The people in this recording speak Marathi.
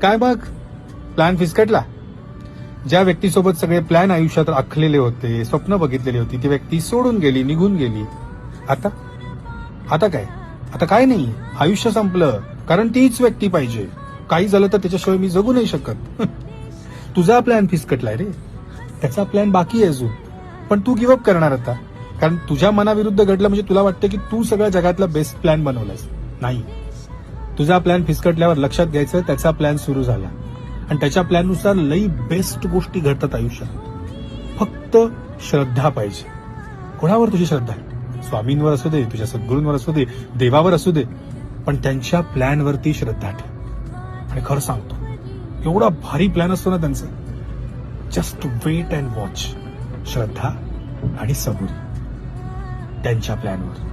काय बघ, प्लॅन फिसकटला. ज्या व्यक्तीसोबत सगळे प्लॅन आयुष्यात आखलेले होते, स्वप्न बघितलेली होती, ती व्यक्ती सोडून गेली, निघून गेली. आता काय नाही, आयुष्य संपलं. कारण तीच व्यक्ती पाहिजे. काही झालं तर त्याच्याशिवाय मी जगू नाही शकत. तुझा प्लॅन फिसकटलाय रे, त्याचा प्लॅन बाकी आहे अजून. पण तू गिव्हअप करणार आता, कारण तुझ्या मनाविरुद्ध घडलं म्हणजे तुला वाटतं की तू सगळ्या जगातला बेस्ट प्लॅन बनवलास. नाही, तुझा प्लॅन फिसकटल्यावर लक्षात घ्यायचं त्याचा प्लॅन सुरू झाला. आणि त्याच्या प्लॅननुसार लई बेस्ट गोष्टी घडतात आयुष्यात. फक्त श्रद्धा पाहिजे. कोणावर तुझी श्रद्धा आहे? स्वामींवर असू दे, तुझ्या सद्गुरूंवर असू दे, देवावर असू दे, पण त्यांच्या प्लॅनवरती श्रद्धा ठेव. आणि खरं सांगतो, एवढा भारी प्लॅन असतो ना त्यांचा. Just wait and watch. श्रद्धा आणि सबुरी त्यांच्या प्लॅनवर.